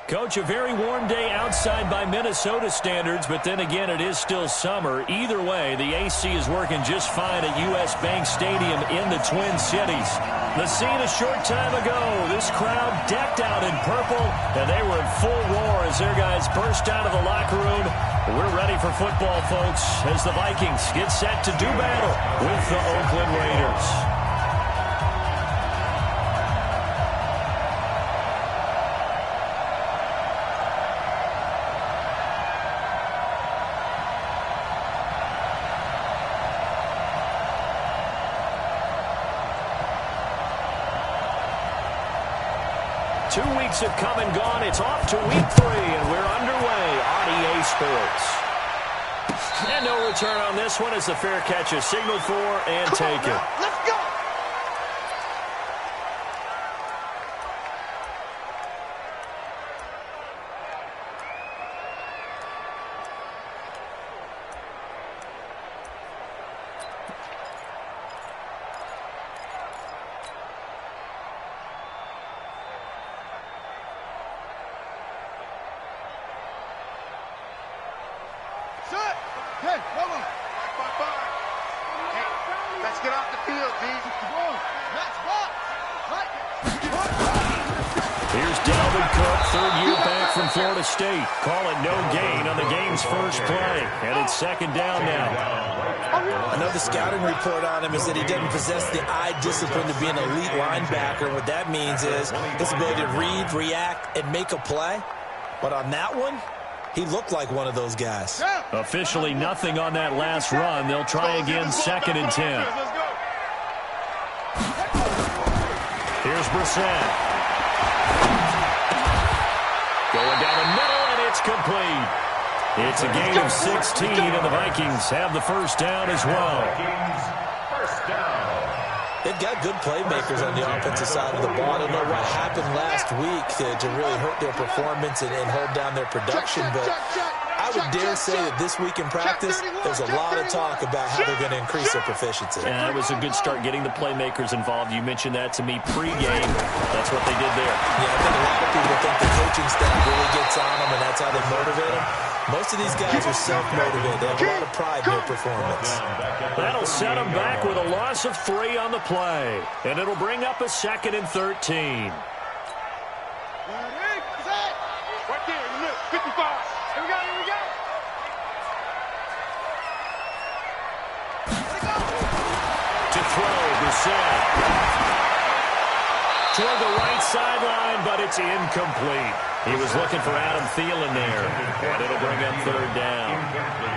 Coach, a very warm day outside by Minnesota standards, but then again, it is still summer. Either way, the AC is working just fine at U.S. Bank Stadium in the Twin Cities. The scene a short time ago, this crowd decked out in purple, and they were in full roar as their guys burst out of the locker room. We're ready for football, folks, as the Vikings get set to do battle with the Oakland Raiders. 2 weeks have come and gone. It's off to week 3, and we're underway on EA Sports. And no return on this one as the fair catch is signaled for and taken. Let's go! Hey, hold on. Hey, let's get off the field, D. Let's walk. Here's Dalvin Cook, third year back from Florida State. Call it no gain on the game's first play. And it's second down now. I know the scouting report on him is that he doesn't possess the eye discipline to be an elite linebacker. What that means is his ability to read, react, and make a play. But on that one, he looked like one of those guys. Officially nothing on that last run. They'll try again, 2nd and 10. Here's Brissett. Going down the middle, and it's complete. It's a gain of 16, and the Vikings have the first down as well. They've got good playmakers on the offensive side of the ball. I don't know what happened last week to really hurt their performance and hold down their production, but I would dare say that this week in practice, there's a lot of talk about how they're going to increase their proficiency. And that was a good start getting the playmakers involved. You mentioned that to me pregame. That's what they did there. Yeah, I think a lot of people think the coaching staff really gets on them, and that's how they motivate them. Most of these guys are self-motivated. They have a lot of pride in their performance. That'll set them back with a loss of 3 on the play. And it'll bring up a 2nd and 13. Right there in the middle, 55. Here we go, here we go. To throw, Brissett. Toward the right sideline, but it's incomplete. He was looking for Adam Thielen there, and it'll bring up 3rd down.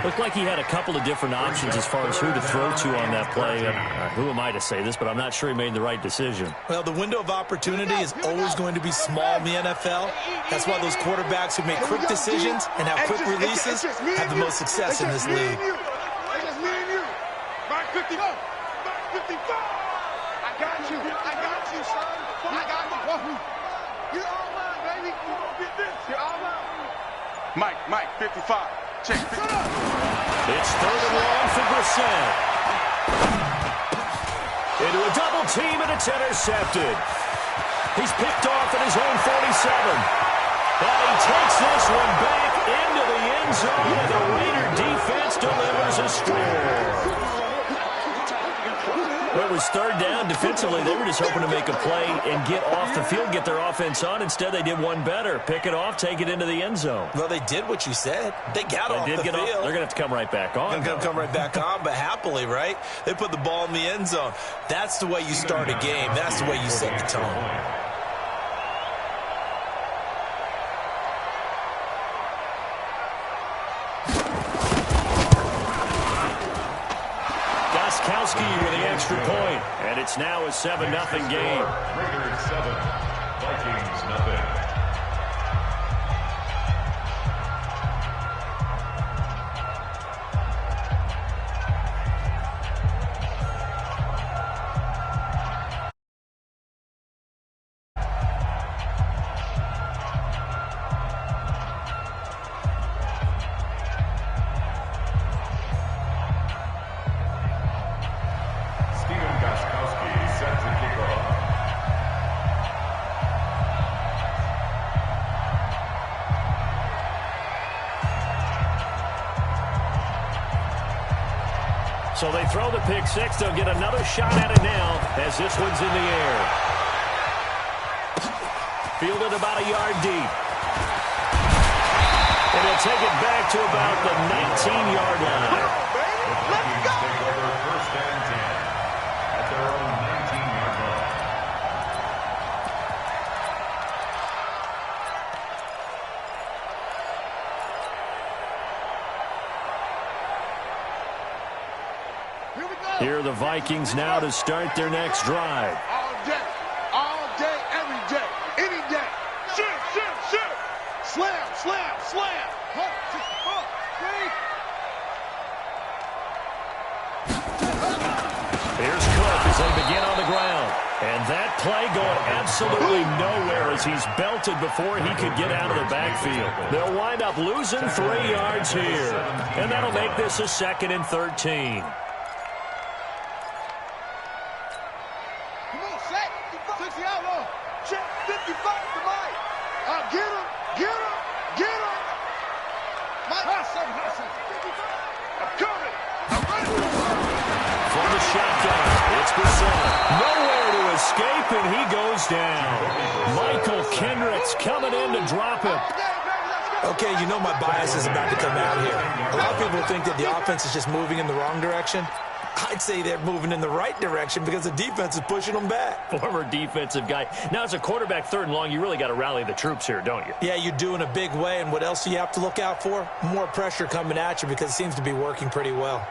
Looked like he had a couple of different options as far as who to throw to on that play. Who am I to say this, but I'm not sure he made the right decision. Well, the window of opportunity is always going to be small in the NFL. That's why those quarterbacks who make quick decisions and have quick releases have the most success in this league. It's just me and you. Mark 50. Mark 55. I got you, son. I got you. You're all mine, baby. You gonna get this. You're all mine. Mike, 55. Check. It's 3rd and long for Brissett. Into a double team, and it's intercepted. He's picked off at his own 47. And he takes this one back into the end zone, and the Raider defense delivers a score. Well, it was 3rd down. Defensively, they were just hoping to make a play and get off the field, get their offense on. Instead, they did one better. Pick it off, take it into the end zone. Well, they did what you said. They got off the field. They're going to have to come right back on. They're going to come right back on, but happily, right? They put the ball in the end zone. That's the way you start a game. That's the way you set the tone. With the extra point, and it's now a 7-0 game. Raiders 7, Vikings nothing. So they throw the pick six. They'll get another shot at it now as this one's in the air. Fielded about a yard deep. And he'll take it back to about the 19-yard line. Let's go! Take over first and 10 at their own 19-yard line. Here are the Vikings now to start their next drive. All day, every day, any day. Shoot, shoot, shoot. Slam, slam, slam. 1, 2, 4, 3. Here's Cook as they begin on the ground. And that play going absolutely nowhere as he's belted before he could get out of the backfield. They'll wind up losing 3 yards here. And that'll make this a 2nd and 13. Come on, Shaq. 60 out long. Check 55 to Mike. Get him, get him, get him. Mike, hot something, hot something. 55. I'm coming. I'm ready. From the shotgun, it's Brissett. Nowhere to escape, and he goes down. Michael Kendricks coming in to drop him. Okay, you know my bias is about to come out here. A lot of people think that the offense is just moving in the wrong direction. I'd say they're moving in the right direction because the defense is pushing them back. Former defensive guy. Now, as a quarterback 3rd and long, you really got to rally the troops here, don't you? Yeah, you do in a big way, and what else do you have to look out for? More pressure coming at you because it seems to be working pretty well.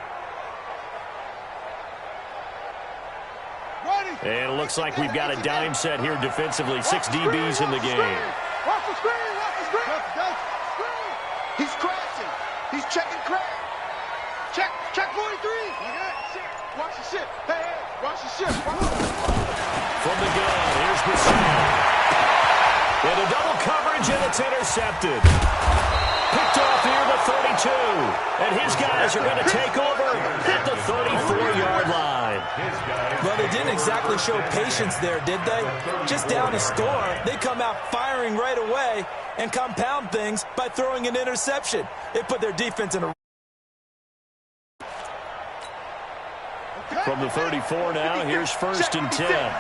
And it looks like we've got a dime set here defensively. 6 DBs in the game. Watch the screen, watch the screen. He's crashing. He's checking crash. Check 43. Watch the shit. Hey, hey, watch the shit. From the gun, here's Brissett. And a double coverage, and it's intercepted. Picked off here the 32. And his guys are going to take over at the 34-yard line. Well, they didn't exactly show patience there, did they? Just down a score, they come out firing right away and compound things by throwing an interception. It put their defense in a... From the 34 now, here's 1st and 10.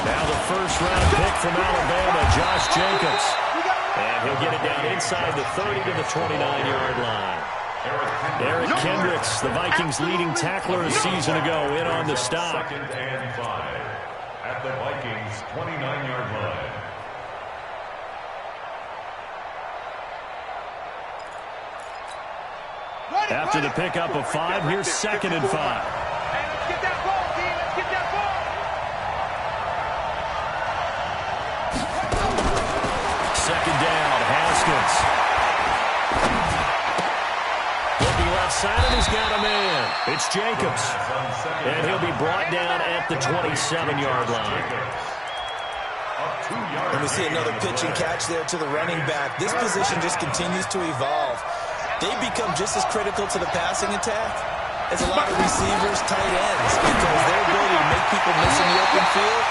Now the first-round pick from Alabama, Josh Jacobs. And he'll get it down inside the 30 to the 29-yard line. Eric Kendricks, the Vikings' leading tackler a season ago, in on the stop. 2nd and 5 at the Vikings' 29-yard line. After the pickup of 5, here's 2nd and 5. Hey, let's get that ball, D. Let's get that ball. Second down, Haskins. Looking left side, and he's got a man. It's Jacobs. And he'll be brought down at the 27-yard line. And we see another pitch and catch there to the running back. This position just continues to evolve. They become just as critical to the passing attack as a lot of receivers, tight ends, because their ability to make people miss in the open field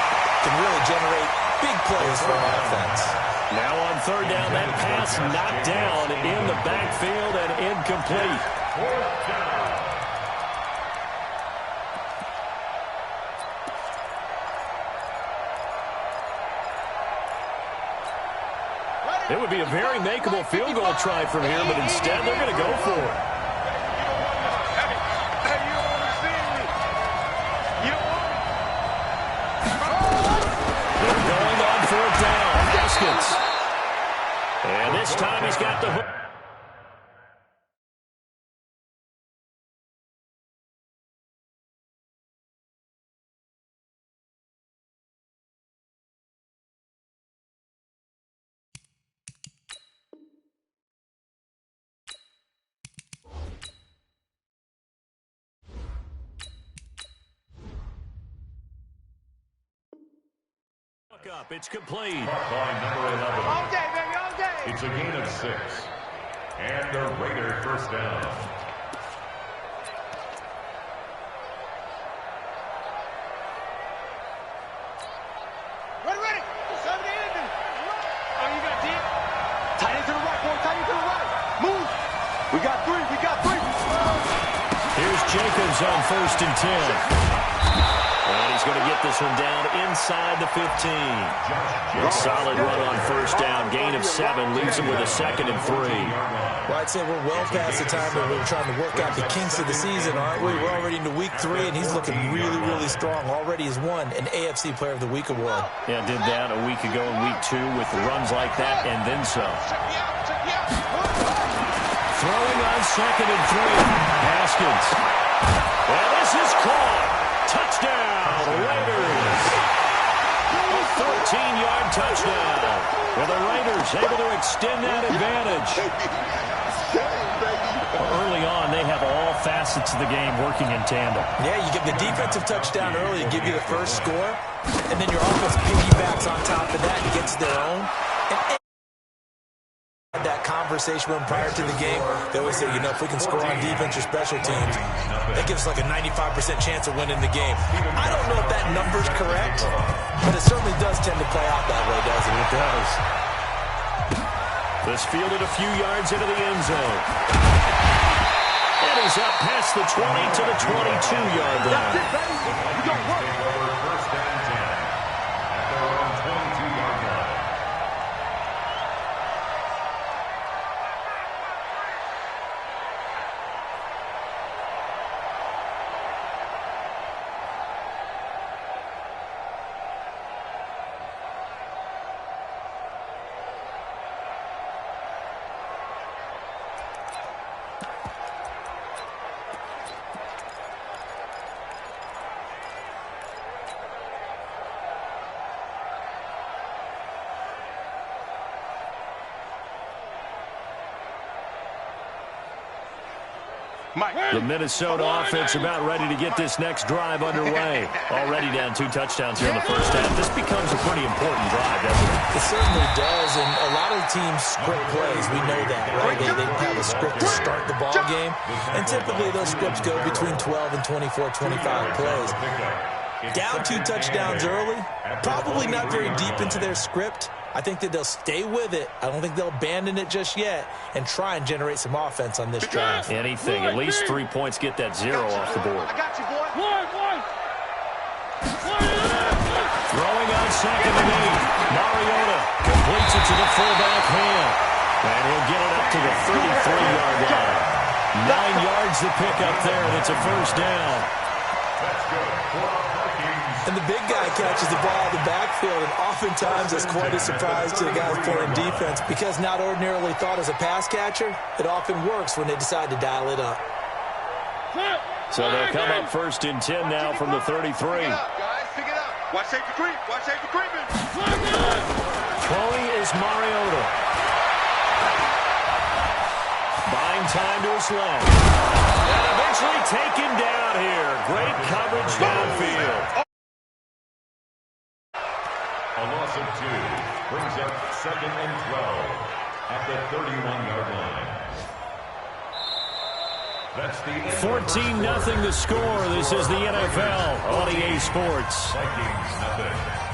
can really generate big plays for an offense. Now on 3rd down, that pass knocked down in the backfield and incomplete. 4th down. It would be a very makeable field goal try from here, but instead they're going to go for it. Hey, you don't understand me. You don't want me. They're going on 4th down. Haskins. And this time he's got the hook. Up. It's complete. By number 11. All day, baby, all day. It's a gain of 6. And the Raider first down. Ready. 7 to end. Oh, you got deep. Tight end to the right, boy. Tight end to the right. Move. We got 3. We got Jacobs on 1st and 10. And he's going to get this one down inside the 15. A solid run on 1st down. Gain of 7 leaves him with a 2nd and 3. Well, I'd say we're well past the time that we're trying to work out the kinks of the season, aren't we? We're already into week 3, and he's looking really, really strong. Already has won an AFC Player of the Week award. Yeah, did that a week ago in week 2 with runs like that and then some. Throwing on 2nd and 3. Haskins. Well, this is caught. Touchdown, Raiders. A 14-yard touchdown. Well, the Raiders able to extend that advantage. Early on, they have all facets of the game working in tandem. Yeah, you get the defensive touchdown early to give you the first score, and then your offense piggybacks on top of that and gets their own. And that conversation when prior to the game, they always say, if we can score on defense or special teams, that gives us like a 95% chance of winning the game. I don't know if that number's correct, but it certainly does tend to play out that way, doesn't it? It does. This fielded a few yards into the end zone. And he's up past the 20 to the 22-yard line. First and 10 at their own 22-yard line. The Minnesota offense about ready to get this next drive underway. Already down 2 touchdowns here in the first half. This becomes a pretty important drive, doesn't it? It certainly does, and a lot of teams script plays. We know that, right? They have a script to start the ball game, and typically those scripts go between 12 and 24, 25 plays. Down 2 touchdowns early, probably not very deep into their script. I think that they'll stay with it. I don't think they'll abandon it just yet and try and generate some offense on this drive. Anything. At least 3 points get that 0 off the board. I got you, boy. Throwing on 2nd and 8. Mariota completes it to the fullback hand. And he'll get it up to the 33-yard line. 9 yards to pick up there, and it's a first down. That's good. And the big guy catches the ball in the backfield, and oftentimes it's quite a surprise to the guys playing defense because not ordinarily thought as a pass catcher, it often works when they decide to dial it up. So they'll come up 1st and 10 now from the 33. Pick it up, guys. Pick it up. Watch safety creep. Watch safety creeping. Throwing is Mariota. Buying time to his left. And eventually taken down here. Great coverage downfield. A loss of 2 brings up 2nd and 12 at the 31-yard line. That's the 14-0 the score. This is the NFL on EA Sports. Vikings nothing.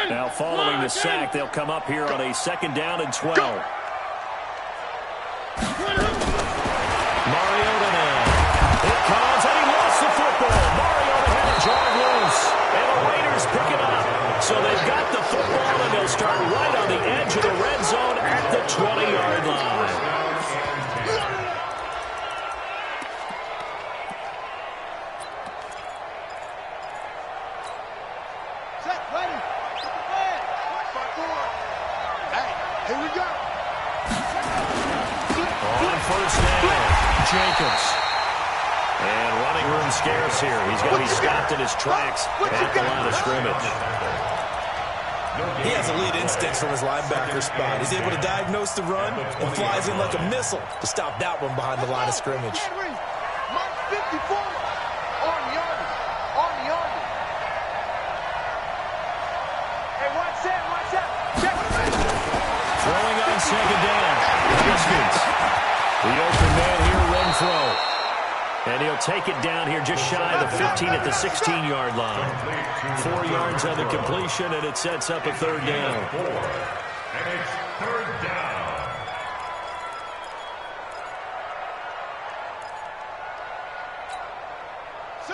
Now following the sack, they'll come up here on a 2nd down and 12. Mariota now. It comes, and he lost the football. Mariota had it jarred loose, and the Raiders pick it up. So they've got the football, and they'll start right on the edge of the red zone at the 20-yard line. Jacobs. And running room scarce here. He's going to be stopped in his tracks at the line of scrimmage. He has elite instincts from his linebacker spot. He's able to diagnose the run and flies in like a missile to stop that one behind the line of scrimmage. Mark 54 on the army. On the army. Hey, watch that, watch that. Throwing on second down. Distance. The open man here, Renfro. And he'll take it down here just shy of the 15 at the 16-yard line. 4 yards on the completion, and it sets up a third down. And it's third down.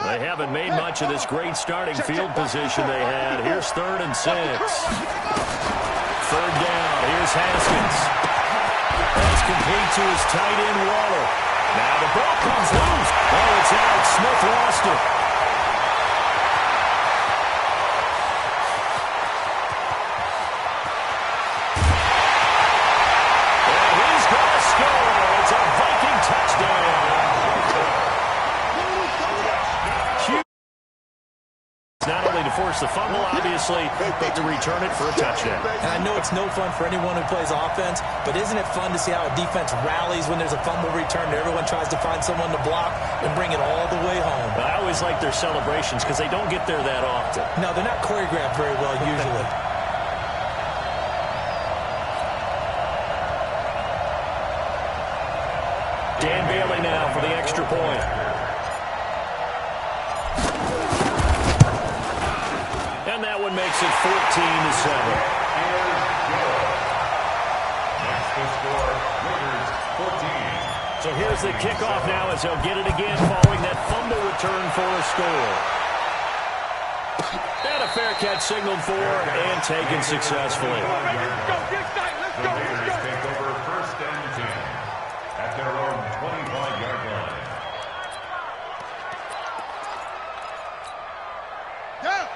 They haven't made much of this great starting field position they had. Here's 3rd and 6. Third down. Here's Haskins. That's complete to his tight end, Waller. Now the ball comes loose. Oh, it's out. Smith lost it. And he's going to score. It's a Viking touchdown. Not only to force the fumble, obviously, but to return it for a touchdown. And I know it's no fun for anyone who plays offense, but isn't it fun to see how a defense rallies when there's a fumble return and everyone tries to find someone to block and bring it all the way home? I always like their celebrations because they don't get there that often. No, they're not choreographed very well usually. Dan Bailey now for the extra point. And that one makes it 14-7. Next to score, Lakers 14. So here's the kickoff now as they'll get it again following that fumble return for a score. And a fair catch signaled for and taken successfully. The Raiders take over 1st and 10 at their own 25-yard line.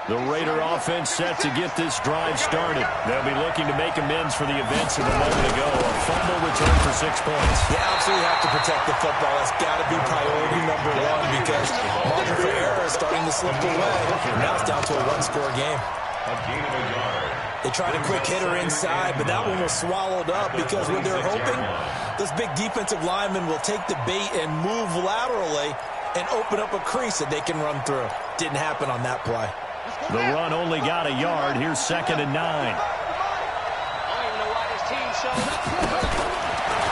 The Raider offense set to get this drive started. They'll be looking to make amends for the events of a moment ago. A fumble return for 6 points. You absolutely have to protect the football. That's got to be priority number one because margin for error is starting to slip away. Now it's down to a one-score game. A gain of a yard. They tried a quick hitter inside, but that one was swallowed up because when they're hoping, those big defensive linemen will take the bait and move laterally and open up a crease that they can run through. Didn't happen on that play. The run only got a yard. Here's 2nd and 9.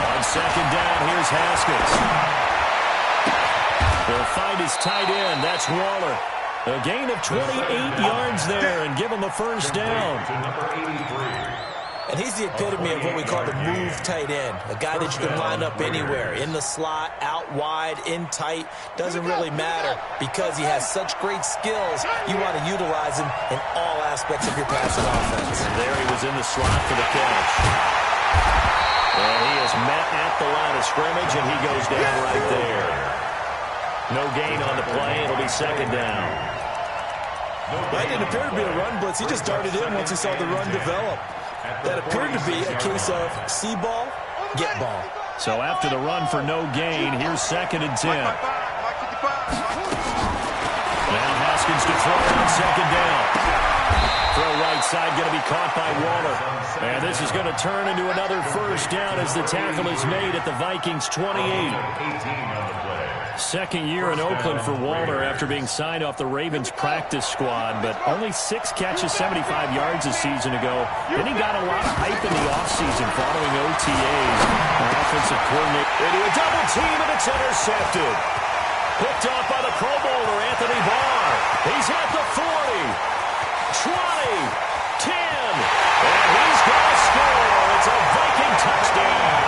On second down, here's Haskins. They'll find his tight end. That's Waller. A gain of 28 yards there and give him the first down. To number 83. And he's the epitome of what we call the move tight end. A guy that you can line up anywhere, in the slot, out wide, in tight. Doesn't really matter because he has such great skills. You want to utilize him in all aspects of your passing offense. And there he was in the slot for the catch. And he is met at the line of scrimmage, and he goes down right there. No gain on the play. It'll be 2nd down. That didn't appear to be a run blitz. He just darted in once he saw the run develop. That appeared to be a case of see ball, get ball. So after the run for no gain, here's 2nd and 10. Now Haskins to throw on 2nd down. Throw right side going to be caught by Waller. And this is going to turn into another first down as the tackle is made at the Vikings 28. 18 on the play. Second year in Oakland for Waller after being signed off the Ravens practice squad, but only 6 catches, 75 yards a season ago. Then he got a lot of hype in the offseason following OTAs. The offensive coordinator into a double team, and it's intercepted. Picked off by the Pro Bowler, Anthony Barr. He's at the 40, 20, 10, and he's going to score. It's a Viking touchdown.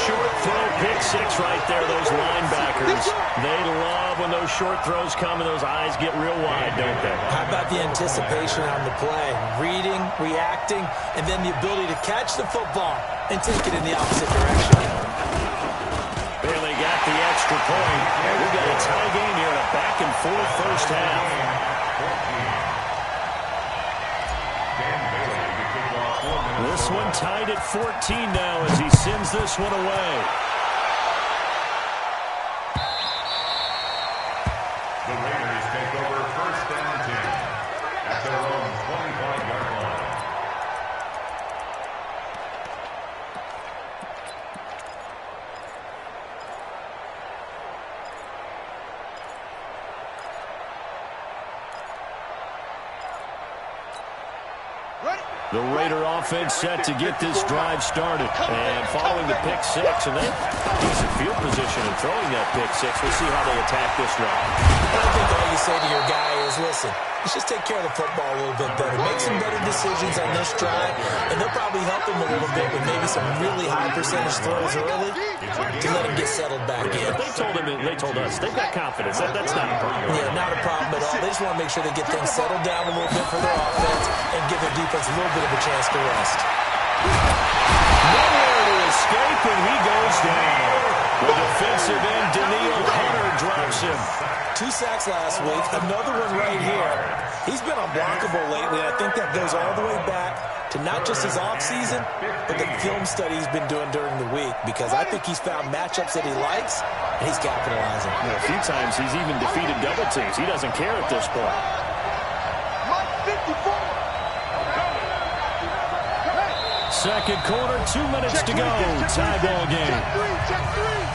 Short throw, pick 6 right there, those linebackers. They love when those short throws come and those eyes get real wide, don't they? How about the anticipation on the play? Reading, reacting, and then the ability to catch the football and take it in the opposite direction. Bailey got the extra point. We got a tie game here in a back-and-forth first half. This one tied at 14 now as he sends this one away. The Raiders take over first down 10 at their own 25-yard line. The Raider offense set to get this drive started. And following the pick six, and then decent field position and throwing that pick six. We'll see how they attack this drive. I think all you say to your guy is, listen, let's just take care of the football a little bit better. Make some better decisions on this drive, and they'll probably help him a little bit with maybe some really high percentage throws early to let him get settled back in. They told us they've got confidence. That's not a problem. Yeah, not a problem at all. They just want to make sure they get things settled down a little bit for their offense and give their defense a little bit of a chance to rest. Nowhere to escape, and he goes down. The defensive end, Daniil Hunter, drops him. 2 sacks last week, another one right here. He's been unblockable lately, and I think that goes all the way back to not just his offseason, but the film study he's been doing during the week, because I think he's found matchups that he likes, and he's capitalizing. A few times he's even defeated double teams. He doesn't care at this point. Second quarter, 2 minutes to go. Tie ball game. Check three.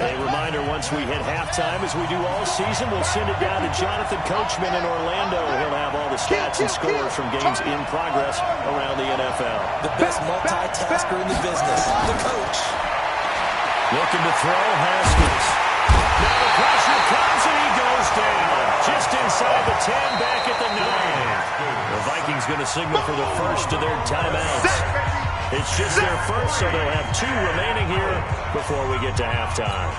A reminder, once we hit halftime, as we do all season, we'll send it down to Jonathan Coachman in Orlando. He'll have all the stats and scores from games in progress around the NFL. The best multitasker in the business, the coach. Looking to throw, Haskins. Now the pressure comes, and he goes down. Just inside the 10, back at the 9. The Vikings going to signal for the first of their timeouts. It's just their first, so they'll have 2 remaining here before we get to halftime.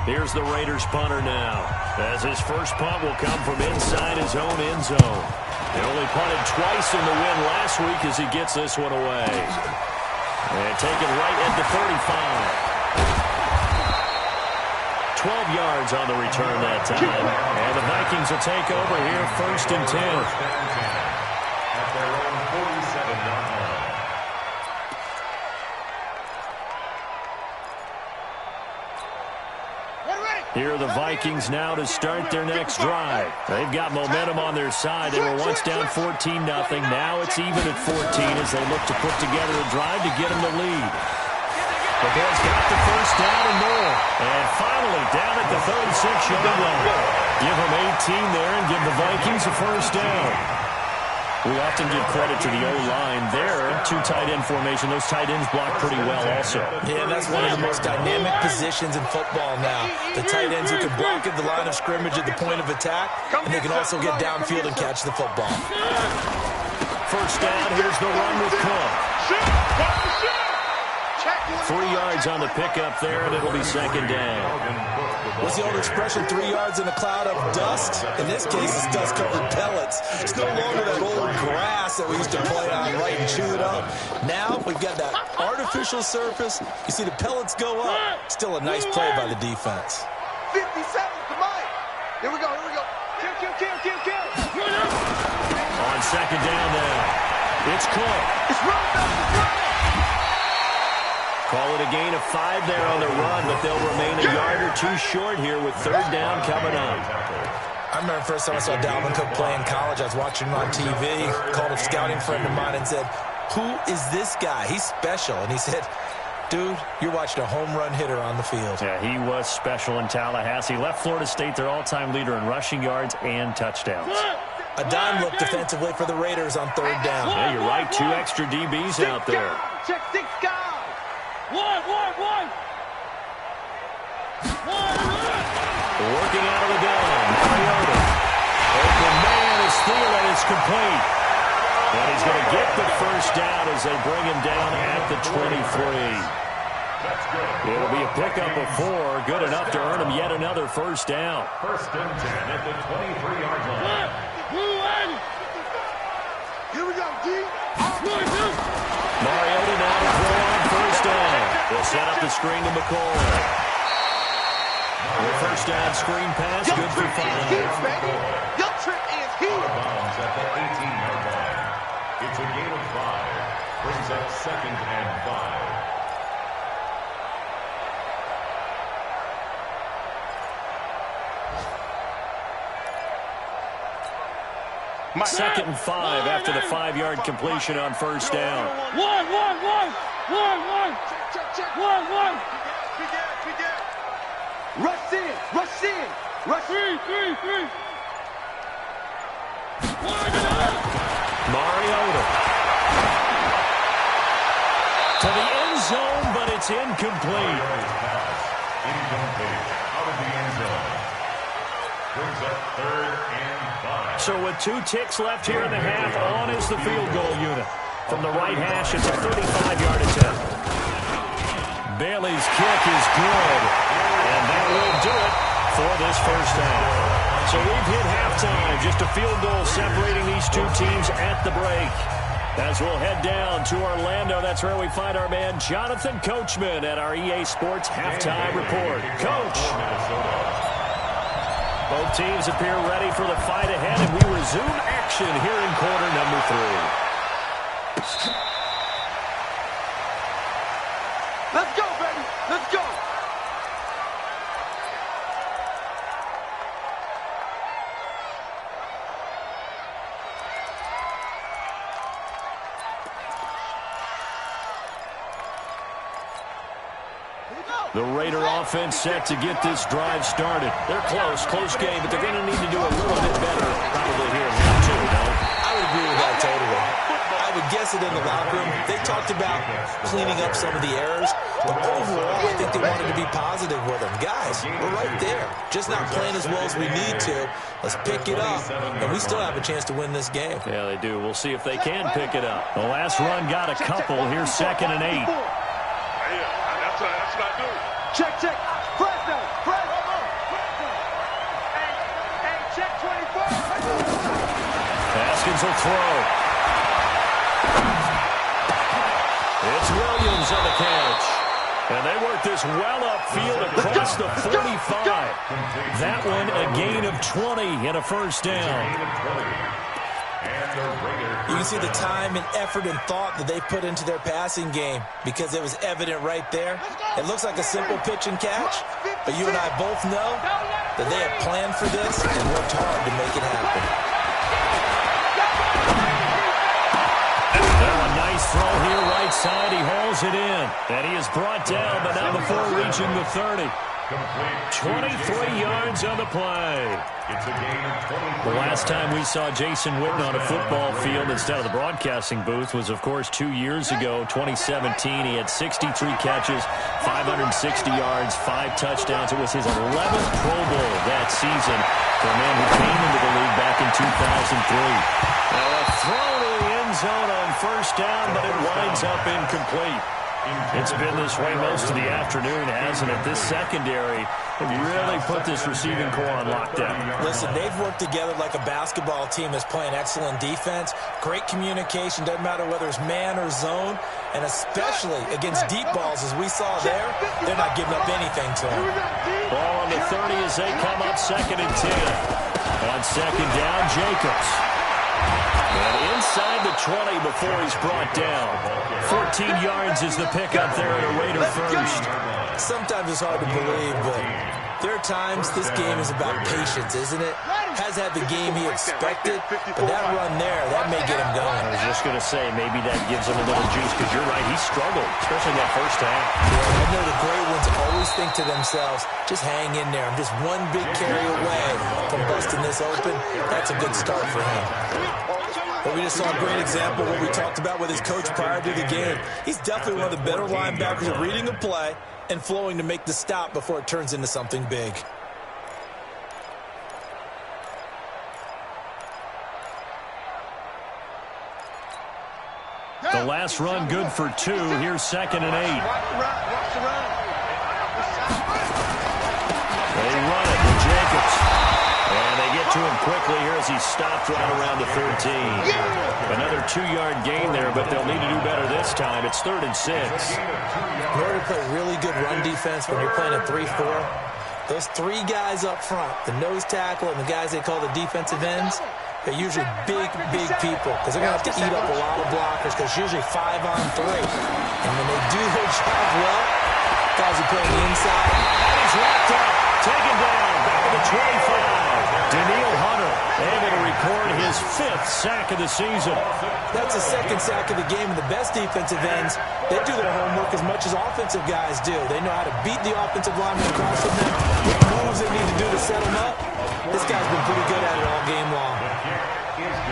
Here's the Raiders punter now, as his first punt will come from inside his own end zone. He only punted twice in the win last week as he gets this one away. And taken right at the 35. 12 yards on the return that time. And the Vikings will take over here first and 10. At their own 47-yard line. Here are the Vikings now to start their next drive. They've got momentum on their side. They were once down 14-0. Now it's even at 14 as they look to put together a drive to get them the lead. The Bears got the first down and more. And finally down at the 36-yard line. Give them 18 there and give the Vikings a first down. We often give credit to the O-line there. 2 tight end formation. Those tight ends block pretty well also. Yeah, that's one of the most dynamic positions in football now. The tight ends who can block at the line of scrimmage at the point of attack, and they can also get downfield and catch the football. First down, here's the run with Cook. 3 yards on the pickup there, and it'll be second down. What's the old expression, 3 yards in a cloud of dust? In this case, it's dust-covered pellets. It's no longer that old grass that we used to play on, right, and chew it up. Now we've got that artificial surface. You see the pellets go up. Still a nice play by the defense. 57, come on. Here we go. Kill. On second down now, it's Cook. It's run back. Call it a gain of 5 there on the run, but they'll remain a yard or 2 short here with third down coming up. I remember the first time I saw Dalvin Cook play in college. I was watching him on TV, called a scouting friend of mine and said, "Who is this guy? He's special." And he said, "Dude, you're watching a home run hitter on the field." Yeah, he was special in Tallahassee. Left Florida State their all-time leader in rushing yards and touchdowns. A dime look defensively for the Raiders on third down. Yeah, you're right. 2 extra DBs out there. Check 6 guys. One. Working out of the gun. Mariota. Open man is Thielen. It's complete. And he's going to get the first down as they bring him down at the 23. It'll be a pickup of 4. Good enough to earn him yet another first down. First and 10 at the 23-yard line. Here we go, D. Mariota now to throw on first first down. They'll set up the screen to McCoy. The first down screen pass, good for 5. Your trip is here. Out of bounds at the 18-yard line. It's a gain of 5. Brings up 2nd and 5. Second and 5 after the 5-yard completion on first down. One. Check. Rush in. Three. Mariota. To the end zone, but it's incomplete. Incomplete. Out of the end zone. Brings up 3rd and 5. So with 2 ticks left here in the half, on is the field goal unit. From the right hash, it's a 35-yard attempt. Bailey's kick is good, and that will do it for this first half. So we've hit halftime, just a field goal separating these 2 teams at the break. As we'll head down to Orlando, that's where we find our man Jonathan Coachman at our EA Sports Halftime Report. Coach. Both teams appear ready for the fight ahead, and we resume action here in quarter number 3. Let's go, baby. Let's go. The Raider offense set to get this drive started. They're close game, but they're going to need to do a little bit better probably here in half 2, you know? I would agree with that totally. I would guess it in the locker room. They talked about cleaning up some of the errors, but overall, I think they wanted to be positive with them. Guys, we're right there. Just not playing as well as we need to. Let's pick it up, and we still have a chance to win this game. Yeah, they do. We'll see if they can pick it up. The last run got a couple. Here's 2nd and 8. That's what I do. Check. Press down. Hey, check 24. Haskins will throw. It's Williams on the catch. And they work this well upfield across the 45. That one a gain of 20 and a first down. You can see the time and effort and thought that they put into their passing game because it was evident right there. It looks like a simple pitch and catch, but you and I both know that they have planned for this and worked hard to make it happen. A nice throw here right side. He hauls it in, and he is brought down, but not before reaching the 30. 23 yards on the play. It's a gain of 23. The last time we saw Jason Witten on a football field instead of the broadcasting booth was, of course, 2 years ago, 2017. He had 63 catches, 560 yards, 5 touchdowns. It was his 11th Pro Bowl that season for a man who came into the league back in 2003. Now a throw to the end zone on first down, but it winds up incomplete. It's been this way most of the afternoon, hasn't it? This secondary really put this receiving core on lockdown. Listen, they've worked together like a basketball team that's playing excellent defense. Great communication, doesn't matter whether it's man or zone, and especially against deep balls as we saw there, they're not giving up anything to them. Ball on the 30 as they come up 2nd and 10. On 2nd down, Jacobs. And inside the 20 before he's brought down. 14 yards is the pickup there at a Raider first. Sometimes it's hard to believe, but there are times this game is about patience, isn't it? Has had the game he expected, but that run there, that may get him going. I was just going to say, maybe that gives him a little juice, because you're right, he struggled, especially that first half. Yeah, I know the great ones always think to themselves, just hang in there. I'm just one big carry away from busting this open. That's a good start for him. But we just saw a great example of what we talked about with his coach prior to the game. He's definitely one of the better linebackers at reading a play and flowing to make the stop before it turns into something big. The last run good for 2. Here's 2nd and 8. They run it with Jacobs. And they get to him quickly here as he stopped right around the 13. Another 2-yard gain there, but they'll need to do better this time. It's 3rd and 6. In order to play really good run defense when you're playing a 3-4, those 3 guys up front, the nose tackle and the guys they call the defensive ends, they're usually big people because they're going to have to eat up a lot of blockers because it's usually 5-on-3. And when they do their job well, guys who play on the inside. And he's wrapped up, taken down, back at the 25. Daniil Hunter able to record his 5th sack of the season. That's the 2nd sack of the game, and the best defensive ends, they do their homework as much as offensive guys do. They know how to beat the offensive linemen across from them, what moves they need to do to set them up. This guy's been pretty good at it all game long.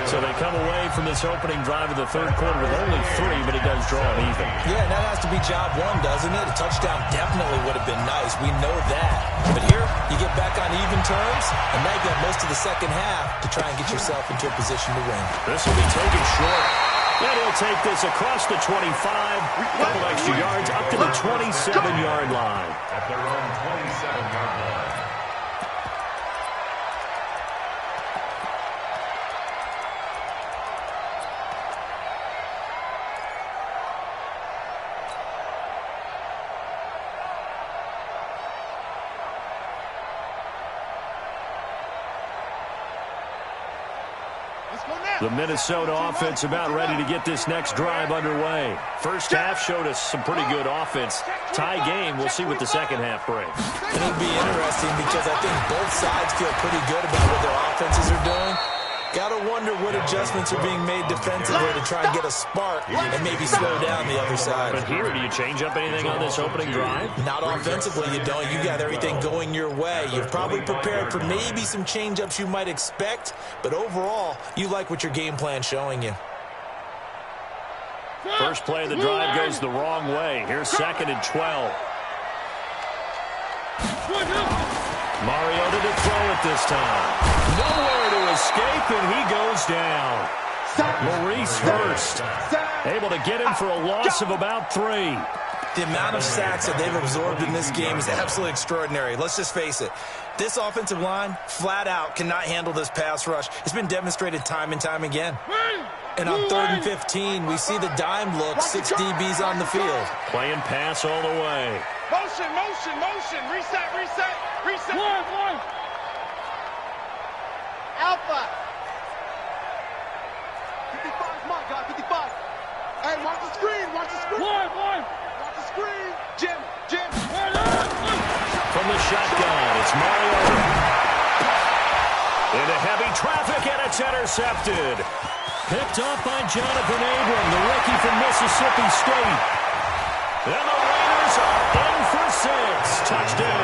So they come away from this opening drive of the 3rd quarter with only 3, but it does draw them even. Yeah, that has to be job 1, doesn't it? A touchdown definitely would have been nice. We know that. But here, you get back on even terms, and now you got most of the second half to try and get yourself into a position to win. This will be taken short. And he'll take this across the 25, couple extra yards up to the 27-yard line. At their own 27-yard line. The Minnesota offense about ready to get this next drive underway. First half showed us some pretty good offense. Tie game, we'll see what the second half brings. And it'll be interesting because I think both sides feel pretty good about what their offenses are doing. Gotta wonder what adjustments are being made defensively to try and get a spark and maybe slow down the other side. But here, do you change up anything on this opening drive? Not offensively, you don't. You got everything going your way. You've probably prepared for maybe some change-ups you might expect, but overall, you like what your game plan's showing you. First play of the drive goes the wrong way. Here's 2nd and 12. Mariota to throw it this time. Nowhere to escape, and he goes down. Maurice Hurst able to get him for a loss of about 3. The amount of sacks that they've absorbed in this game is absolutely extraordinary. Let's just face it. This offensive line, flat out, cannot handle this pass rush. It's been demonstrated time and time again. And on 3rd and 15, we see the dime look, 6 DBs on the field. Playing pass all the way. Motion, motion, motion. Reset, reset, reset. One. Alpha. 55 my guy, 55. Hey, watch the screen, watch the screen. One. Watch the screen. Jim. From the shotgun, it's Mariota. Into heavy traffic, and it's intercepted. Picked off by Jonathan Abram, the rookie from Mississippi State. And the Raiders are in for 6. Touchdown.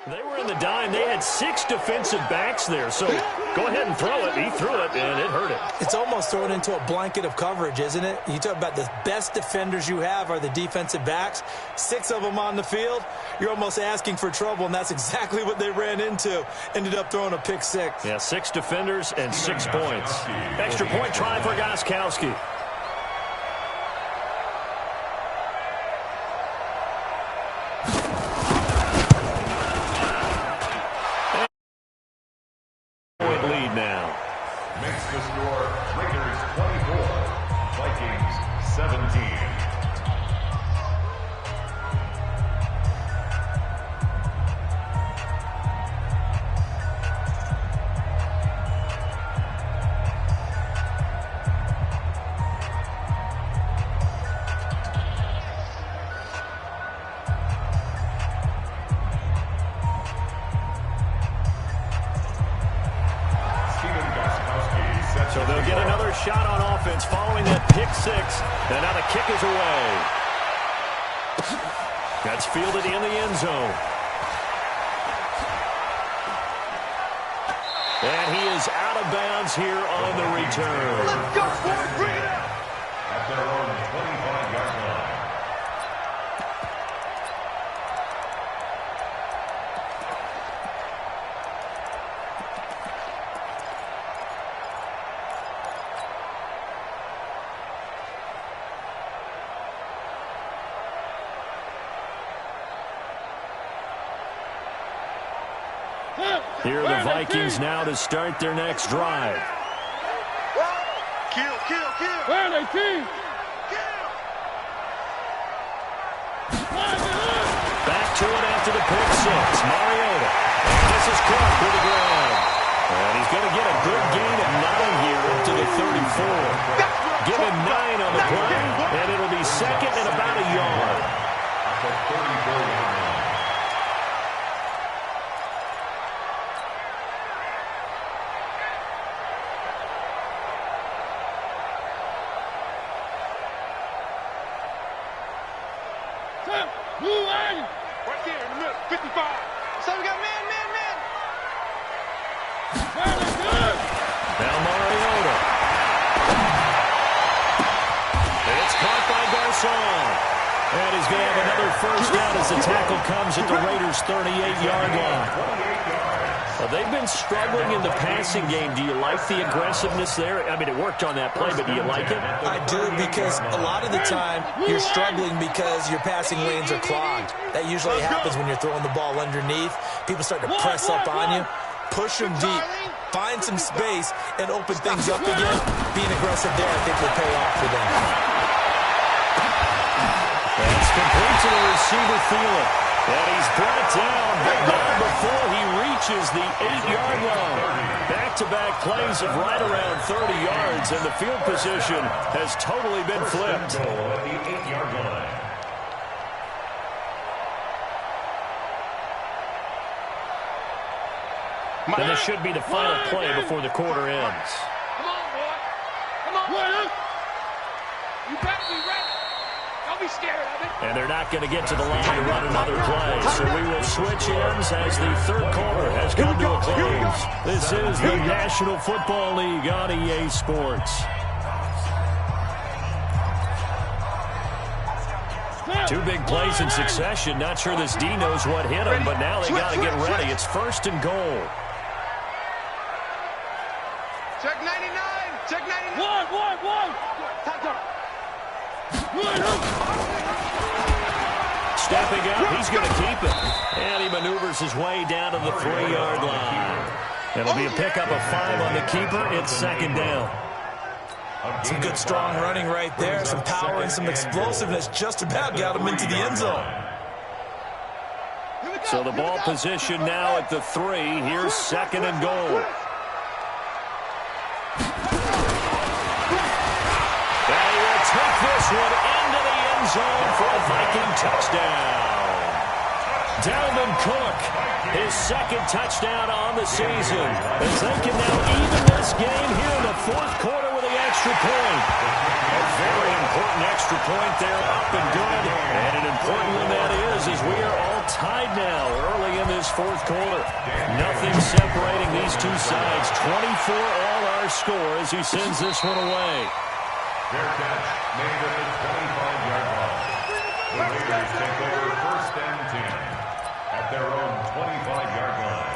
They were in the dime. They had 6 defensive backs there, so go ahead and throw it. He threw it, and it hurt it. It's almost thrown into a blanket of coverage, isn't it? You talk about the best defenders you have are the defensive backs. 6 of them on the field. You're almost asking for trouble, and that's exactly what they ran into. Ended up throwing a pick 6. Yeah, 6 defenders and 6 points. Extra point try for Gostkowski. Lead now. Makes the score Raiders 24, Vikings 17. And now the kick is away. That's fielded in the end zone. And he is out of bounds here on the return. Let's go, boys. Bring it out. At their own 25-yard line. Here are the Vikings now to start their next drive. Kill, kill, kill. Where are they, team? Kill. Back to it after the pick six. Mariota. And this is Cook for the ground. And he's going to get a good gain of 9 here up to the 34. Give him 9 on the play, and it'll be second and about a yard. At the 34-yard line. Right there in the middle. 55. So we got man. Now Mariota. It's caught by Garcon. And he's going to have another first down as the tackle comes at the Raiders' 38-yard line. Well, they've been struggling in the passing game. Do you like the aggressiveness there? I mean, it worked on that play, but do you like it? I do, because a lot of the time you're struggling because your passing lanes are clogged. That usually happens when you're throwing the ball underneath. People start to press up on you. Push them deep. Find some space and open things up again. Being aggressive there, I think, will pay off for them. That's complete to the receiver, Thielen. And he's brought down, but not before he reaches the 8-yard line. Back-to-back plays of right around 30 yards, and the field position has totally been flipped. At the 8-yard line. And this should be the final play before the quarter ends. Come on, boy. Come on. You better be ready. Don't be scared of it. And they're not going to get to the line to run another play. So we will switch ends as the third quarter has come to a close. This is the National Football League on EA Sports. Two big plays in succession. Not sure this D knows what hit him, but now they got to get ready. It's first and goal. Check 99. Check 99. One. Stepping up, he's going to keep it. And he maneuvers his way down to the 3-yard line. It'll be a pickup of 5 on the keeper. It's second down. Some good strong running right there. Some power and some explosiveness just about got him into the end zone. So the ball position now at the 3. Here's second and goal. And he will take this one into the end zone for a Viking touchdown. Dalvin Cook, his second touchdown on the season, as they can now even this game here in the fourth quarter with the extra point. A very important extra point there, up and good. And an important one that is, as we are all tied now early in this fourth quarter. Nothing separating these two sides. 24 all our score as he sends this one away. Fair catch made at the 25-yard line. The Raiders take over first and 10 at their own 25-yard line.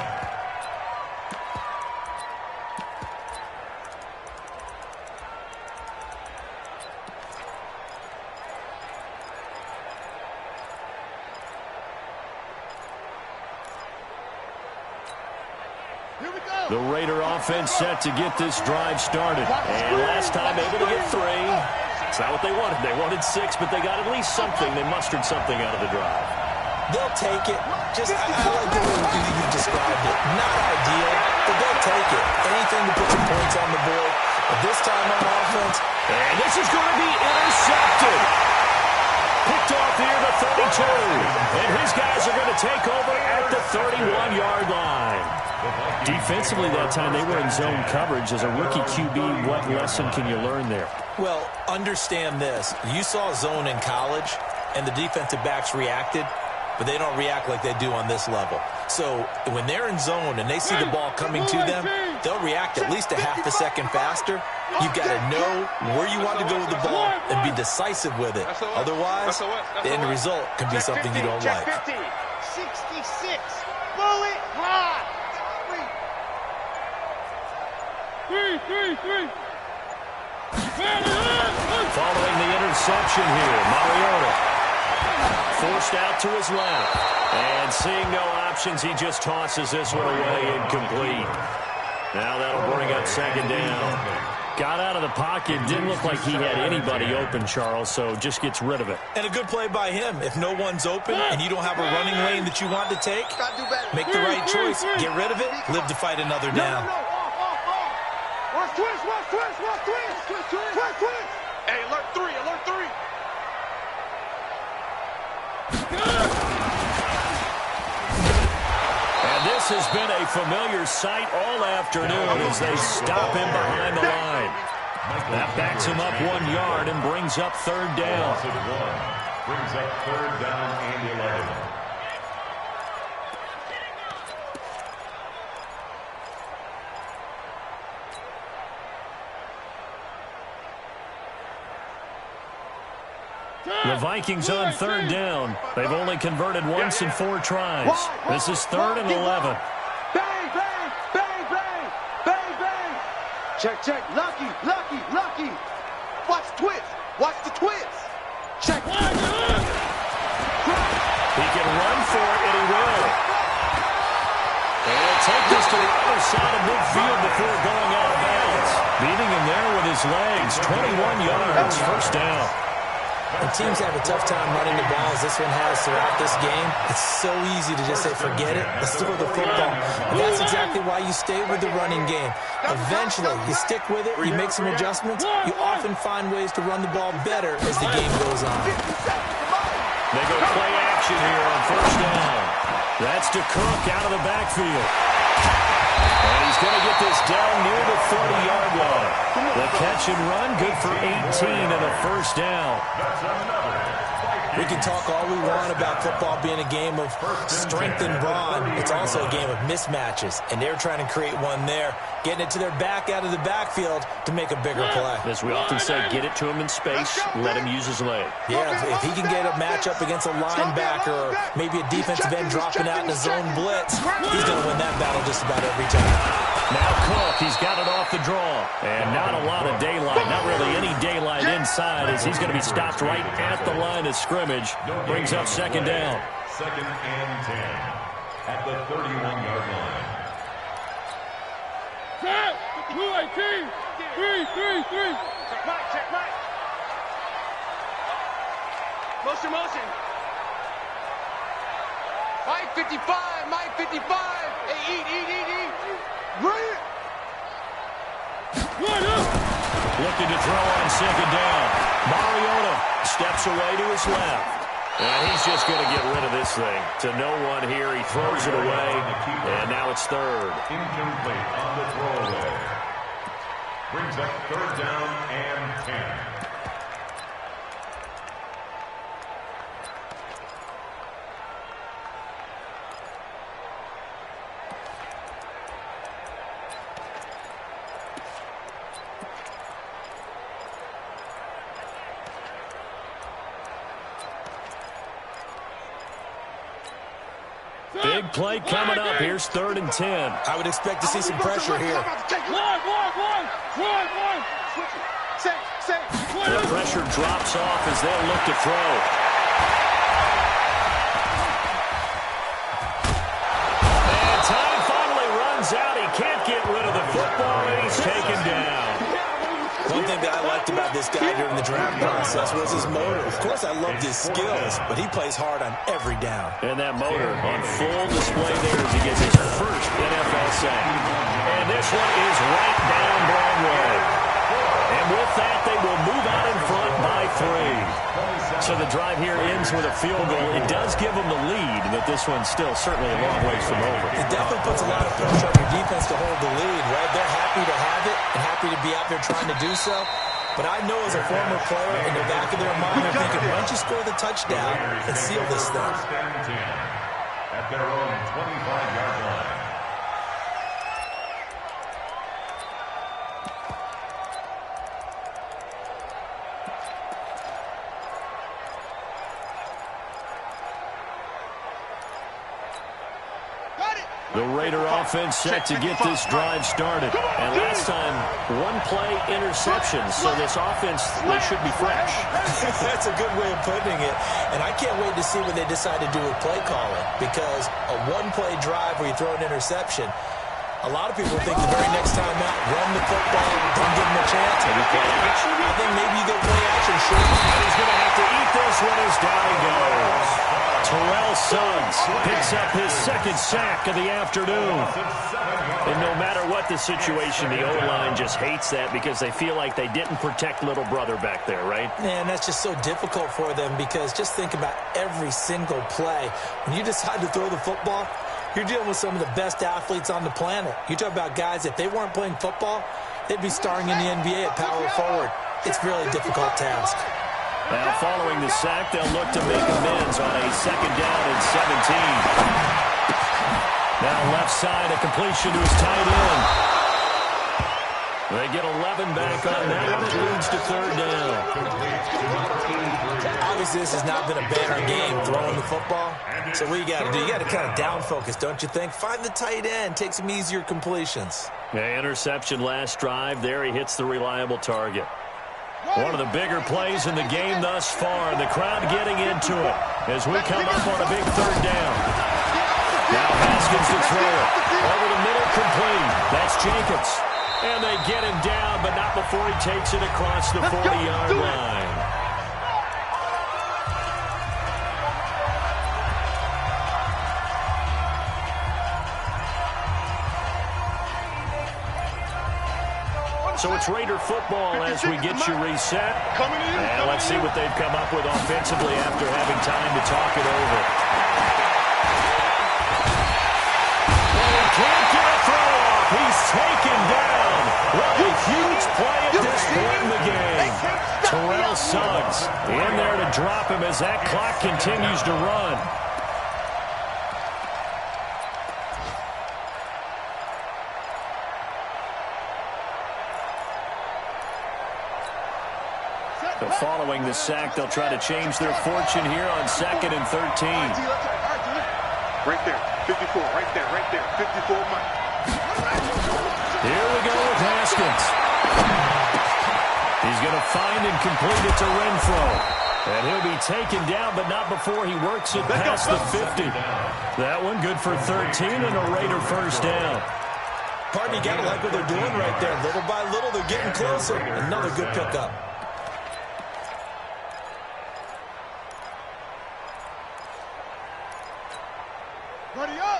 The Raider offense set to get this drive started. And last time able to get 3. It's not what they wanted. They wanted 6, but they got at least something. They mustered something out of the drive. They'll take it. Just, I like the way you described it. Not ideal, but they'll take it. Anything to put some points on the board. But this time on offense. And this is going to be intercepted. Picked off here to 32. And his guys are going to take over at the 31-yard line. Defensively that time, they were in zone coverage. As a rookie QB, what lesson can you learn there? Well, understand this. You saw zone in college, and the defensive backs reacted, but they don't react like they do on this level. So when they're in zone and they see the ball coming to them, they'll react at least a half a second faster. You've got to know where you want to go with the ball and be decisive with it. Otherwise, the end result can be something you don't like. 66, bullet hot. Three. Following the interception here, Mariota forced out to his left. And seeing no options, he just tosses this one away incomplete. Now that'll bring up second down. Got out of the pocket. Didn't look like he had anybody open, Charles, so just gets rid of it. And a good play by him. If no one's open and you don't have a running lane that you want to take, make the right choice. Get rid of it. Live to fight another down. Watch twist. Hey, alert three. And this has been a familiar sight all afternoon as they stop him behind the line. That backs him up 1 yard and brings up third down. Brings up third down and 11. The Vikings on third down. They've only converted once in 4 tries. This is 3rd and 11. Bang. Check. Lucky. Watch the twist. Check. He can run for it, and he will. And he'll take this to the other side of midfield before going out of bounds. Beating him there with his legs. 21 yards, first down. When teams have a tough time running the ball as this one has throughout this game, it's so easy to just say, forget it, let's throw the football. And that's exactly why you stay with the running game. Eventually, you stick with it, you make some adjustments, you often find ways to run the ball better as the game goes on. They go play action here on first down. That's to Cook out of the backfield. And he's going to get this down near the 30-yard line. The catch and run, good for 18 and a first down. We can talk all we want about football being a game of strength and brawn. It's also a game of mismatches, and they're trying to create one there, getting it to their back out of the backfield to make a bigger play. As we often say, get it to him in space, let him use his leg. Yeah, if he can get a matchup against a linebacker or maybe a defensive end dropping out in a zone blitz, he's going to win that battle just about every time. Now Cook, he's got it off the draw. And not a lot of daylight, not really any daylight inside as he's going to be stopped right at the line of scrimmage. Brings up second down. 2nd and 10 at the 31-yard line. Set. 2-18. 3. Check Mike. Motion. Mike 55. Hey, eat. Run it. Looking to throw on second down. Mariota steps away to his left. And he's just going to get rid of this thing. To no one here, he throws it away. And now it's third. Incomplete on the throwaway. Brings up third down and 10. Big play coming up. Here's 3rd and 10. I would expect to see some pressure here. One. The pressure drops off as they'll look to throw. And time finally runs out. He can't get rid of the football, and he's taken down. One thing that I liked about this guy during the draft process was his motor. Of course, I loved his skills, but he plays hard on every down. And that motor on full display there as he gets his first NFL sack. And this one is right down Broadway. And with that, they will move out in front by 3. So the drive here ends with a field goal. It does give them the lead, but this one's still certainly a long ways from over. It definitely puts a lot of pressure on your defense to hold the lead, right? They're happy to have it and happy to be out there trying to do so. But I know as a former player, in the back of their mind, they're thinking, why don't you score the touchdown and seal this thing? First and 10 at their own 25-yard line. The Raider offense set to get this drive started. And last time, one-play interception. So this offense, they should be fresh. That's a good way of putting it. And I can't wait to see what they decide to do with play calling. Because a one-play drive where you throw an interception, a lot of people think the very next time out, run the football, don't give them a chance. Maybe play action. I think maybe you go play action, sure. And he's going to have to eat this one as down he goes. Terrell Suggs picks up his second sack of the afternoon. And no matter what the situation, the O-line just hates that because they feel like they didn't protect little brother back there, right? Man, that's just so difficult for them because just think about every single play. When you decide to throw the football, you're dealing with some of the best athletes on the planet. You talk about guys, if they weren't playing football, they'd be starring in the NBA at power forward. It's a really difficult task. Now, following the sack, they'll look to make amends on a second down and 17. Now, left side, a completion to his tight end. They get 11 back on that one. It leads to third down. Obviously, this has not been a banner game throwing the football. So what you got to do, you got to kind of down focus, don't you think? Find the tight end, take some easier completions. Yeah, interception last drive. There he hits the reliable target. One of the bigger plays in the game thus far. The crowd getting into it as we come up on a big third down. Now Haskins to throw it. Over the middle, complete. That's Jacobs. And they get him down, but not before he takes it across the 40-yard line. So it's Raider football as we get you reset. And let's see what they've come up with offensively after having time to talk it over. And he can't get a throw off. He's taken down. What a huge play at this point in the game. Terrell Suggs in there to drop him as that clock continues to run. Following the sack, they'll try to change their fortune here on 2nd and 13. Right there, 54, right there, 54 Mike. Here we go with Haskins. He's going to find and complete it to Renfro. And he'll be taken down, but not before he works it past the 50. That one good for 13 and a Raider first down. Pardon, you got to like what they're doing right there. Little by little, they're getting closer. Another good pickup.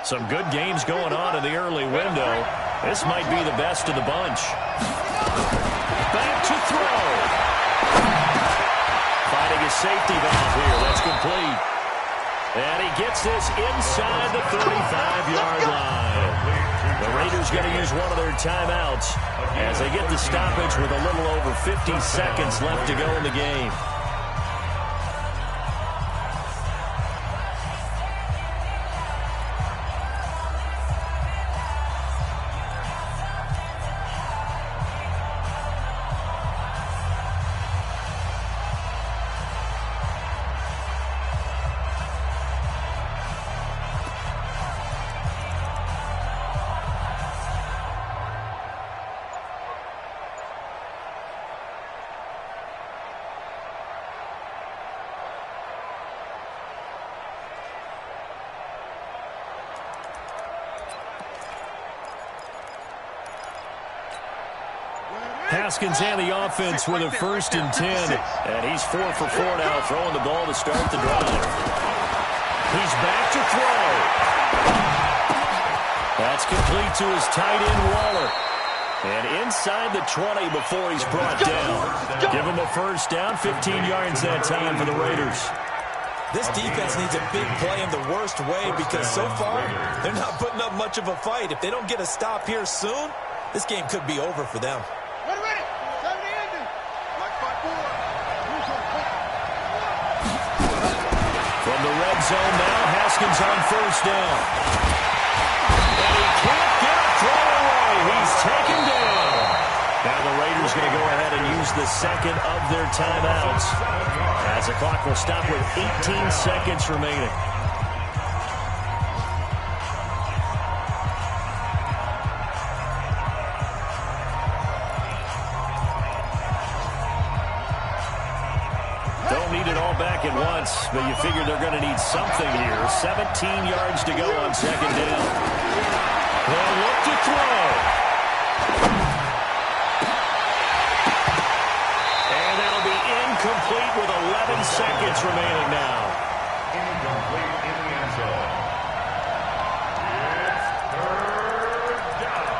Some good games going on in the early window. This might be the best of the bunch. Back to throw. Finding a safety valve here. That's complete. And he gets this inside the 35-yard line. The Raiders going to use one of their timeouts as they get the stoppage with a little over 50 seconds left to go in the game. Haskins and the offense with a 1st and 10. And he's 4 for 4 now, throwing the ball to start the drive. He's back to throw. That's complete to his tight end, Waller. And inside the 20 before he's brought down. Give him a first down, 15 yards that time for the Raiders. This defense needs a big play in the worst way because so far they're not putting up much of a fight. If they don't get a stop here soon, this game could be over for them. zone now. Haskins on first down. And he can't get a throw away. He's taken down. Now the Raiders going to go ahead and use the second of their timeouts, as the clock will stop with 18 seconds remaining. Don't need it all back at once, but you figure they're going to need something here. 17 yards to go on second down. They'll look to throw. And that'll be incomplete with 11 seconds remaining now. Incomplete in the end zone. It's third down.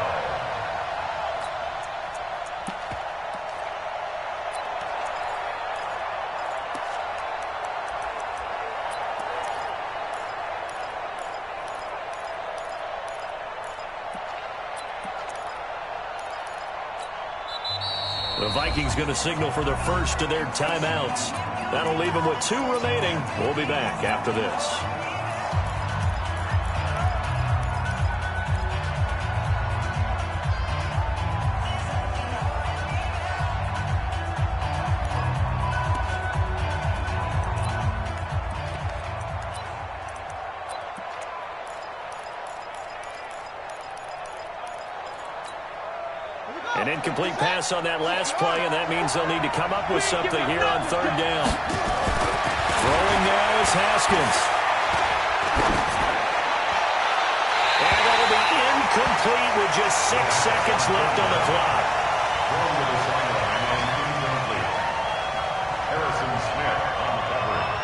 The Vikings going to signal for their first of their timeouts. That'll leave them with 2 remaining. We'll be back after this. An incomplete pass on that last play, and that means they'll need to come up with something here on third down. Throwing now is Haskins. And that'll be incomplete with just 6 seconds left on the clock. Thrown to the sideline and incomplete. Harrison Smith on the coverage.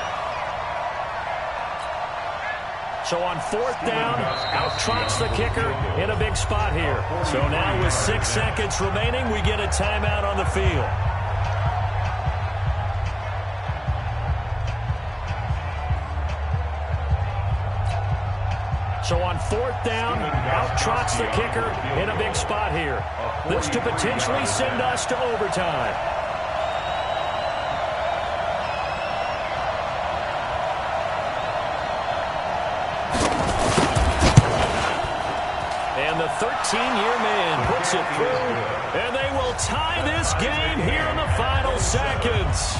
So on fourth down, out trots the kicker in a big spot here. So now with 6 seconds remaining, we get a timeout on the field. So on fourth down, out trots the kicker in a big spot here. This to potentially send us to overtime. And the 13-year man puts it through, and they will tie this game here in the final seconds.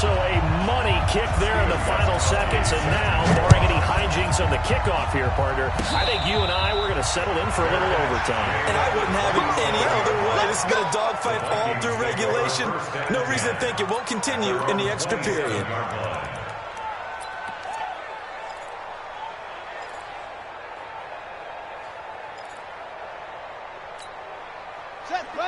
So a money kick there in the final seconds, and now, barring any hijinks on the kickoff here, partner, I think you and I, we're going to settle in for a little overtime. And I wouldn't have it any other way. This has been a dogfight all through regulation. No reason to think it won't continue in the extra period.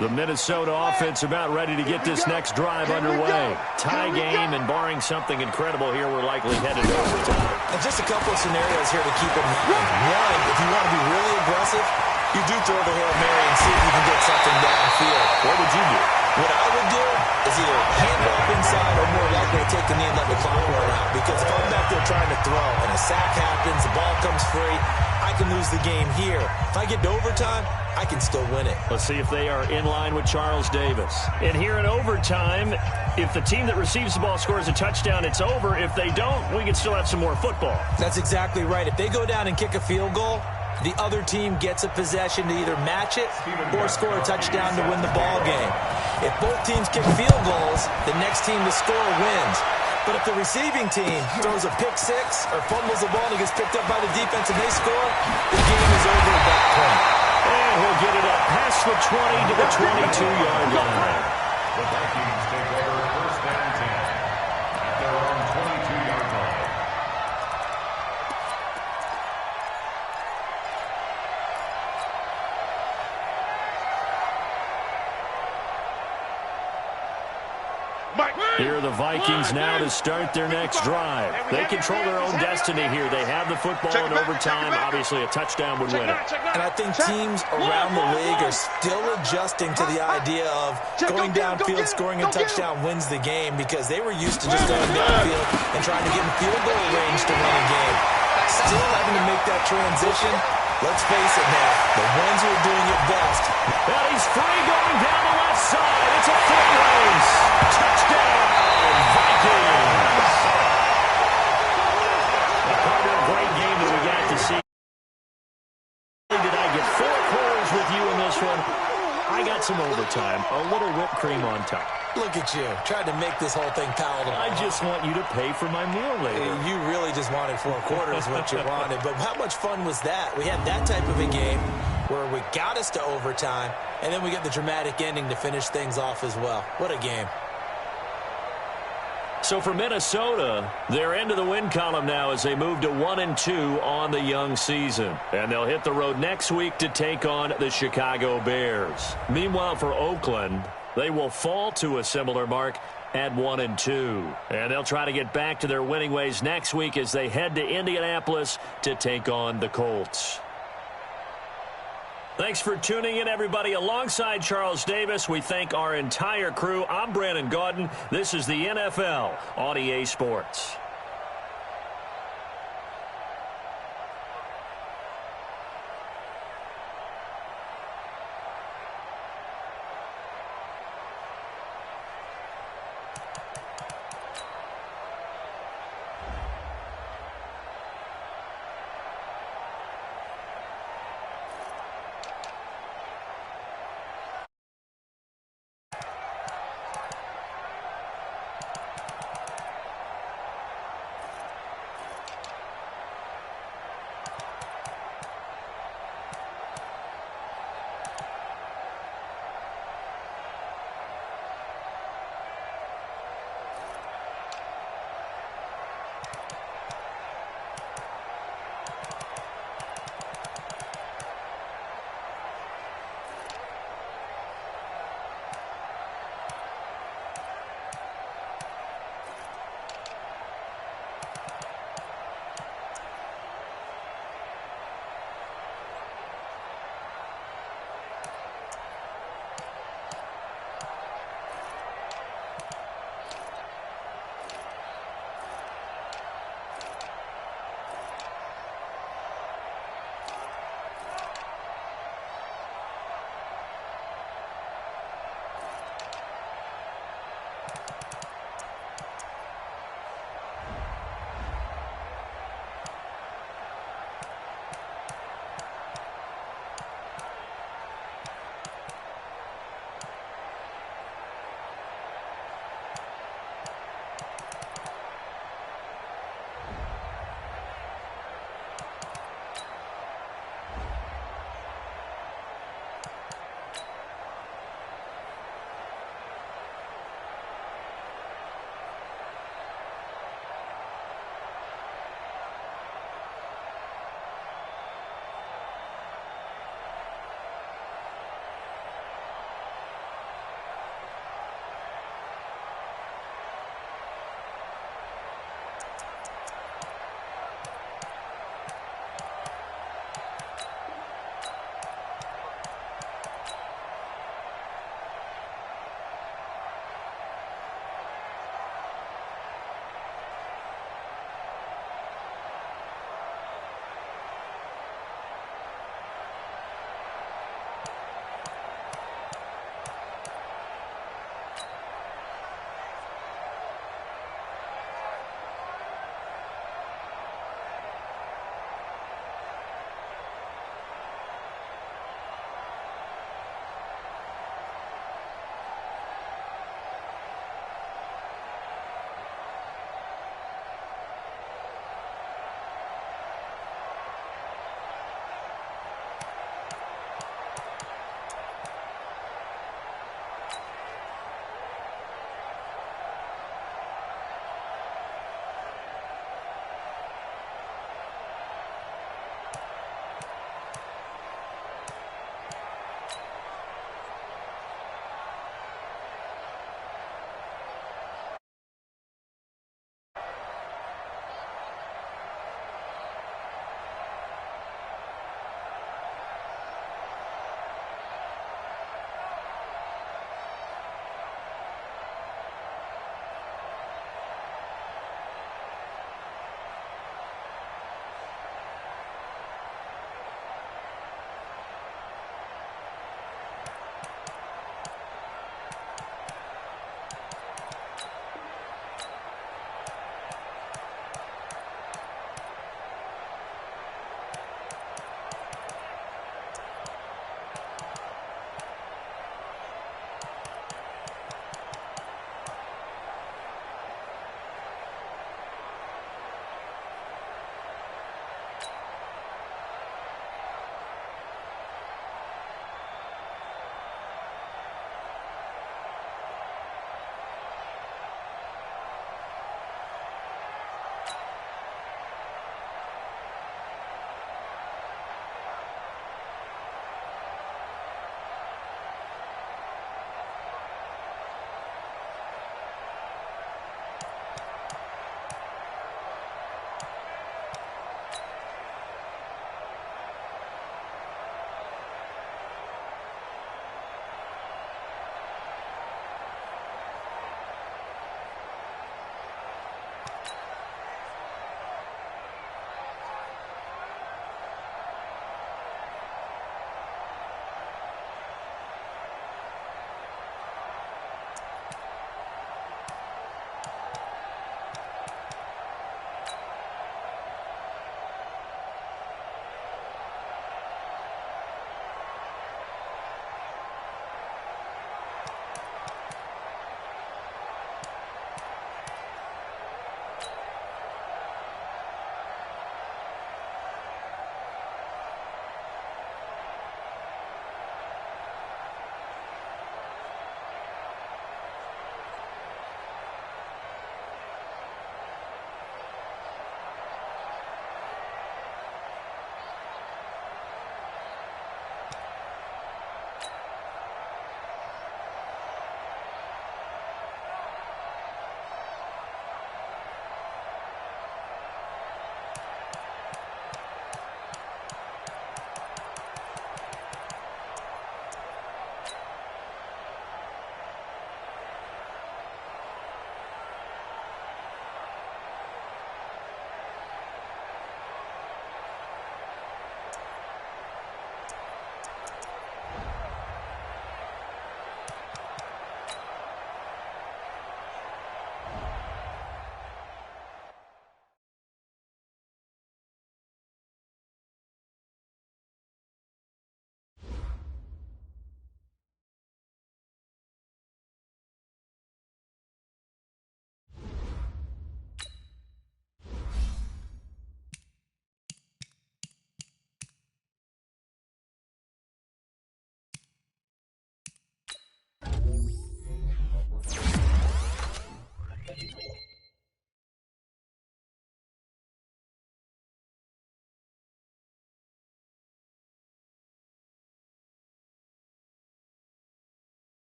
The Minnesota offense about ready to get this next drive underway. Tie game, and barring something incredible here, we're likely headed to overtime. And just a couple of scenarios here to keep in mind. One, if you want to be really aggressive, you do throw the Hail Mary and see if you can get something downfield. What would you do? What I would do is either hand off inside or more likely to take the knee and let the clock run out. Because if I'm back there trying to throw and a sack happens, the ball comes free, I can lose the game here. If I get to overtime, I can still win it. Let's see if they are in line with Charles Davis. And here in overtime, if the team that receives the ball scores a touchdown, it's over. If they don't, we can still have some more football. That's exactly right. If they go down and kick a field goal, the other team gets a possession to either match it or score a touchdown to win the ball game. If both teams kick field goals, the next team to score wins. But if the receiving team throws a pick six or fumbles the ball and it gets picked up by the defense and they score, the game is over at that point. And he'll get it up past the 20 to the 22-yard line. The Vikings take over first and 10 at their own 22-yard line. Here are the Vikings now to start their next drive. They control their own destiny here. They have the football in overtime. Obviously, a touchdown would win it. And I think teams around the league are still adjusting to the idea of going downfield, scoring a touchdown wins the game, because they were used to just going downfield and trying to get in field goal range to win a game. Still having to make that transition. Let's face it now, the ones who are doing it best. And he's free going down the left side. It's a foot race. Touchdown, Vikings. want some overtime, a little whipped cream on top. Look at you, trying to make this whole thing palatable. I just want you to pay for my meal later. You really just wanted 4 quarters what you wanted. But how much fun was that? We had that type of a game where we got us to overtime, and then we get the dramatic ending to finish things off as well. What a game. So for Minnesota, they're into the win column now as they move to 1-2 on the young season. And they'll hit the road next week to take on the Chicago Bears. Meanwhile, for Oakland, they will fall to a similar mark at 1-2. And they'll try to get back to their winning ways next week as they head to Indianapolis to take on the Colts. Thanks for tuning in, everybody. Alongside Charles Davis, we thank our entire crew. I'm Brandon Gaudin. This is the NFL on EA Sports.